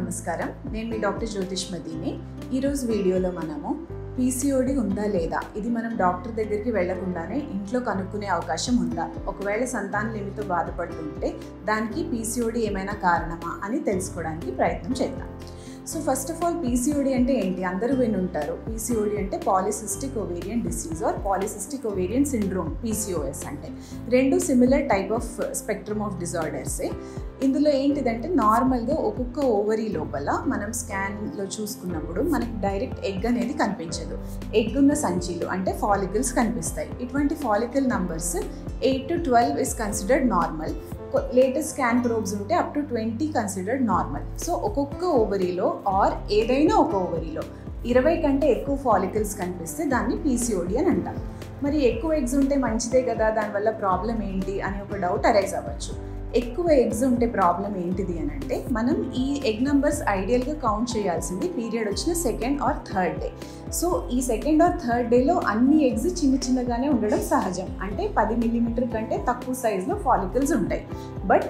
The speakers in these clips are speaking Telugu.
నమస్కారం నేను మీ డాక్టర్ జ్యోతిష్మతిని ఈ రోజు వీడియోలో మనము పీసీఓడి ఉందా లేదా ఇది మనం డాక్టర్ దగ్గరికి వెళ్ళకుండానే ఇంట్లో కనుక్కునే అవకాశం ఉందా ఒకవేళ సంతాన లేమితో బాధపడుతుంటే దానికి పీసీఓడి ఏమైనా కారణమా అని తెలుసుకోవడానికి ప్రయత్నం చేద్దాం so first of all PCOD అంటే ఏంటి అందరూ విని ఉంటారు పీసీఓడి అంటే polycystic ovarian disease or polycystic ovarian syndrome PCOS అంటే రెండు similar type of spectrum of డిజార్డర్సే ఇందులో ఏంటిదంటే నార్మల్గా ఒక్కొక్క ఓవరీ లోపల మనం స్కాన్లో చూసుకున్నప్పుడు మనకి డైరెక్ట్ ఎగ్ అనేది కనిపించదు ఎగ్ ఉన్న సంచీలు అంటే ఫాలికల్స్ కనిపిస్తాయి ఇటువంటి follicle numbers 8 to 12 is considered normal latest scan probes ఉంటే up to 20 considered normal so ఒక్కొక్క ఓవరీలో ఆర్ ఏదైనా ఒక ఓవరీలో 20 కంటే ఎక్కువ ఫాలికల్స్ కనిపిస్తే దాన్ని పీసీఓడి అని అంటాం మరి ఎక్కువ ఎగ్స్ ఉంటే మంచిదే కదా దానివల్ల ప్రాబ్లం ఏంటి అని ఒక డౌట్ అరైజ్ అవ్వచ్చు ఎక్కువ ఎగ్స్ ఉంటే ప్రాబ్లం ఏంటిది అని అంటే మనం ఈ ఎగ్ నంబర్స్ ఐడియల్గా కౌంట్ చేయాల్సింది పీరియడ్ వచ్చిన second or third day so ఈ సెకండ్ ఆర్ థర్డ్ డేలో అన్ని ఎగ్స్ చిన్నగానే ఉండడం సహజం అంటే 10 మిల్లీమీటర్ కంటే తక్కువ సైజులో ఫాలికల్స్ ఉంటాయి బట్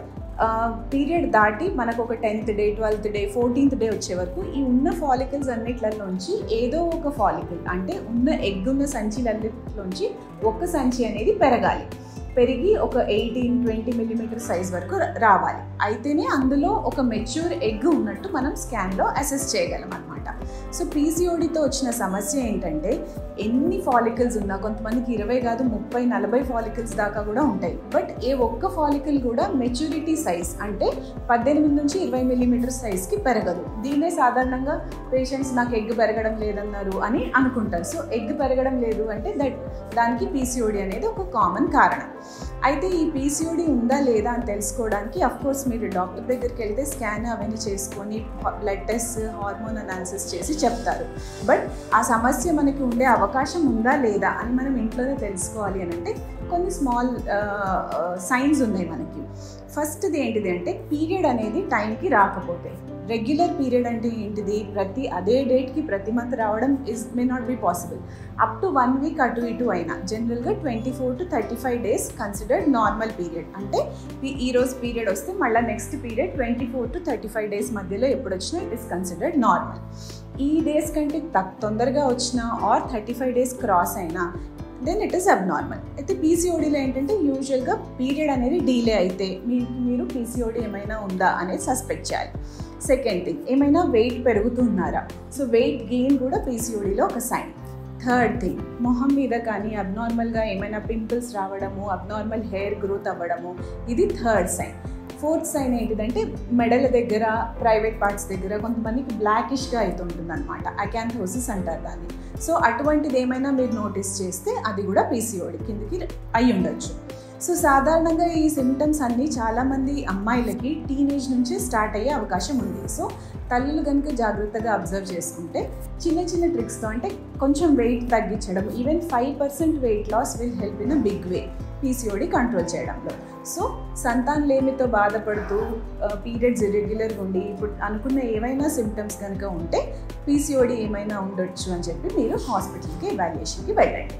పీరియడ్ దాటి మనకు ఒక 10th day 12th day 14th day వచ్చే వరకు ఈ ఉన్న ఫాలికల్స్ అన్నిట్లలోంచి ఏదో ఒక ఫాలికల్ అంటే ఉన్న ఎగ్ ఉన్న సంచిలన్నిట్లోంచి ఒక్క సంచి అనేది పెరగాలి పెరిగి ఒక 18-20 మిల్లీమీటర్ సైజ్ వరకు రావాలి అయితేనే అందులో ఒక మెచ్యూర్ ఎగ్ ఉన్నట్టు మనం స్కాన్లో అసెస్ చేయగలం అనమాట సో పీసీఓడితో వచ్చిన సమస్య ఏంటంటే ఎన్ని ఫాలికల్స్ ఉన్నా కొంతమందికి 20 కాదు 30-40 ఫాలికల్స్ దాకా కూడా ఉంటాయి బట్ ఏ ఒక్క ఫాలికల్ కూడా మెచ్యూరిటీ సైజ్ అంటే 18 నుంచి 20 మిల్లీమీటర్ సైజ్కి పెరగదు దీన్నే సాధారణంగా పేషెంట్స్ నాకు ఎగ్ పెరగడం లేదన్నారు అని అనుకుంటారు సో ఎగ్ పెరగడం లేదు అంటే దానికి పీసీఓడి అనేది ఒక కామన్ కారణం అయితే ఈ పీసీఓడి ఉందా లేదా అని తెలుసుకోవడానికి అఫ్కోర్స్ మీరు డాక్టర్ దగ్గరికి వెళ్తే స్కాన్ అవన్నీ చేసుకొని బ్లడ్ టెస్ట్ హార్మోన్ అనాలిసిస్ చేసి చెప్తారు బట్ ఆ సమస్య మనకి ఉండే అవకాశం ఉందా లేదా అని మనం ఇంట్లోనే తెలుసుకోవాలి అని అంటే కొన్ని స్మాల్ సైన్స్ ఉన్నాయి మనకి ఫస్ట్ది ఏంటిది అంటే పీరియడ్ అనేది టైంకి రాకపోతే రెగ్యులర్ పీరియడ్ అంటే ఏంటిది అదే డేట్కి ప్రతి మంత్ రావడం may not be possible up to 1 week అటు ఇటు అయినా జనరల్గా 24 to 35 days considered normal period అంటే ఈరోజు పీరియడ్ వస్తే మళ్ళీ నెక్స్ట్ పీరియడ్ 24 to 35 డేస్ మధ్యలో ఎప్పుడు వచ్చినా ఇట్ ఇస్ కన్సిడర్డ్ నార్మల్ ఈ డేస్ కంటే తొందరగా వచ్చినా ఆర్ 35 డేస్ క్రాస్ అయినా దెన్ ఇట్ ఈస్ అబ్నార్మల్ అయితే పీసీఓడిలో ఏంటంటే యూజువల్గా పీరియడ్ అనేది డీలే అయితే మీరు పీసీఓడి ఏమైనా ఉందా అనేది సస్పెక్ట్ చేయాలి సెకండ్ థింగ్ ఏమైనా వెయిట్ పెరుగుతున్నారా సో వెయిట్ గెయిన్ కూడా పీసీఓడిలో ఒక సైన్ థర్డ్ థింగ్ మొహం మీద కానీ అబ్నార్మల్గా ఏమైనా పింపుల్స్ రావడము అబ్నార్మల్ హెయిర్ గ్రోత్ అవ్వడము ఇది థర్డ్ సైన్ ఫోర్త్ సైన్ ఏంటిదంటే మెడల దగ్గర ప్రైవేట్ పార్ట్స్ దగ్గర కొంతమందికి బ్లాకిష్గా అవుతుంటుంది అనమాట అకాంథోసిస్ అంటారు దాన్ని సో అటువంటిది ఏమైనా మీరు నోటీస్ చేస్తే అది కూడా పీసీఓడి కిందకి అయి ఉండొచ్చు సో సాధారణంగా ఈ సిమ్టమ్స్ అన్నీ చాలామంది అమ్మాయిలకి టీనేజ్ నుంచే స్టార్ట్ అయ్యే అవకాశం ఉంది సో తల్లులు కనుక జాగ్రత్తగా అబ్జర్వ్ చేసుకుంటే చిన్న ట్రిక్స్తో అంటే కొంచెం వెయిట్ తగ్గించడం even 5% weight loss will help in a big way PCOD control చేయడంలో సో సంతానలేమితో బాధపడుతూ పీరియడ్స్ ఇర్రెగ్యులర్గా ఉండి ఇప్పుడు అనుకున్న ఏవైనా సిమ్టమ్స్ కనుక ఉంటే పీసీఓడి ఏమైనా ఉండొచ్చు అని చెప్పి మీరు హాస్పిటల్కి ఎవాల్యుయేషన్కి వెళ్ళండి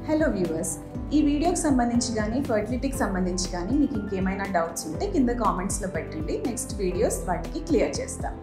హలో వ్యూవర్స్ ఈ వీడియోకి సంబంధించి కానీ ఫర్టిలిటీకి సంబంధించి కానీ మీకు ఇంకేమైనా డౌట్స్ ఉంటే కింద కామెంట్స్లో పెట్టండి నెక్స్ట్ వీడియోస్ వాటికి క్లియర్ చేస్తాం